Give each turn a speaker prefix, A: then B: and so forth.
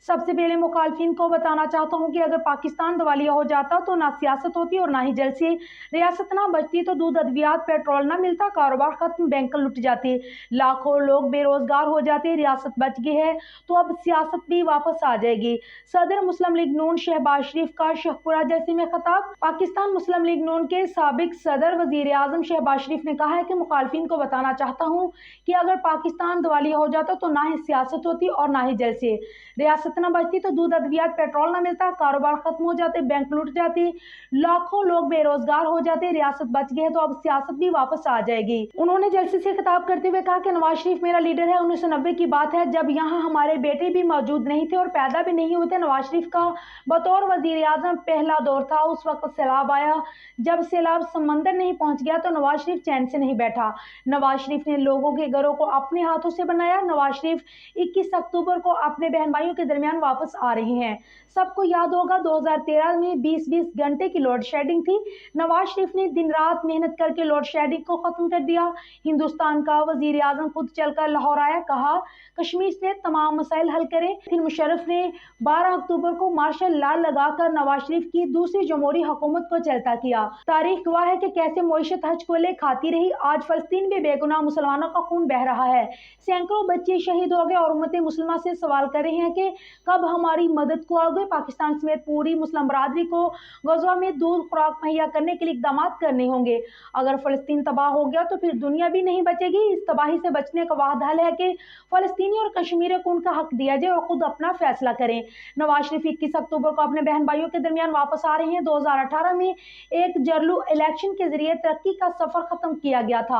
A: سب سے پہلے مخالفین کو بتانا چاہتا ہوں کہ اگر پاکستان دیوالیہ ہو جاتا تو نہ سیاست ہوتی اور نہ ہی جلسے، ریاست نہ بچتی تو دودھ ادویات پیٹرول نہ ملتا، کاروبار ختم، بینک لٹ جاتے، لاکھوں لوگ بے روزگار ہو جاتے، ریاست بچ گئی ہے تو اب سیاست بھی واپس آ جائے گی۔ صدر مسلم لیگ نون شہباز شریف کا شیخ پورہ جلسے میں خطاب۔ پاکستان مسلم لیگ نون کے سابق صدر وزیر اعظم شہباز شریف نے کہا ہے کہ مخالفین کو بتانا چاہتا ہوں کہ اگر پاکستان دیوالیہ ہو جاتا تو نہ ہی سیاست ہوتی اور نہ ہی جلسے، ریاست نہ بچتی تو دودھ ادویات پیٹرول نہ ملتا، کاروبار ختم ہو جاتے، بینک لٹ جاتے، لاکھوں لوگ بے روزگار ہو جاتے، ریاست بچ گئی ہے تو اب سیاست بھی واپس آ جائے گی۔ انہوں نے جلسے سے خطاب کرتے ہوئے کہا کہ نواز شریف میرا لیڈر ہے۔ 1990 کی بات ہے جب یہاں ہمارے بیٹے بھی موجود نہیں تھے اور پیدا بھی نہیں ہوئے تھے۔ نواز شریف کا بطور وزیر اعظم پہلا دور تھا، اس وقت سیلاب آیا، جب سیلاب سمندر نہیں پہنچ گیا تو نواز شریف چین سے نہیں بیٹھا۔ نواز شریف نے لوگوں کے گھروں کو اپنے ہاتھوں سے بنایا۔ نواز شریف 21 اکتوبر کو اپنے بہن بھائیوں کے درمیان واپس آ رہے ہیں۔ سب کو یاد ہوگا 2013 میں 20 گھنٹے کی لوڈ شیڈنگ تھی۔ نواز شریف نے دن رات محنت کر کے لوڈ شیڈنگ کو ختم کر دیا۔ ہندوستان کا وزیر اعظم خود چل کر لاہور آیا، کہا کشمیر سے تمام مسائل حل کریں۔ پھر مشرف نے 12 اکتوبر کو مارشل لا لگا کر نواز شریف کی دوسری جمہوری حکومت کو چلتا کیا۔ تاریخ گواہ ہے کہ کیسے معیشت حج کو لے کھاتی رہی۔ آج فلسطین میں بے گناہ مسلمانوں کا خون بہہ رہا ہے، سینکڑوں بچے شہید ہو گئے اور امت مسلمہ سے سوال کر رہے ہیں کہ کب ہماری مدد کو آگے۔ پاکستان سمیت پوری مسلم برادری کو غزہ میں دودھ خوراک مہیا کرنے کے لیے اقدامات کرنے ہوں گے۔ اگر فلسطین تباہ ہو گیا تو پھر دنیا بھی نہیں بچے گی۔ اس تباہی سے بچنے کا واحد حل ہے کہ فلسطینی اور کشمیریوں کو ان کا حق دیا جائے اور خود اپنا فیصلہ کریں۔ نواز شریف 21 اکتوبر کو اپنے بہن بھائیوں کے درمیان واپس آ رہے ہیں۔ 2018 میں ایک جرلو الیکشن کے ذریعے ترقی کا سفر ختم کیا گیا تھا۔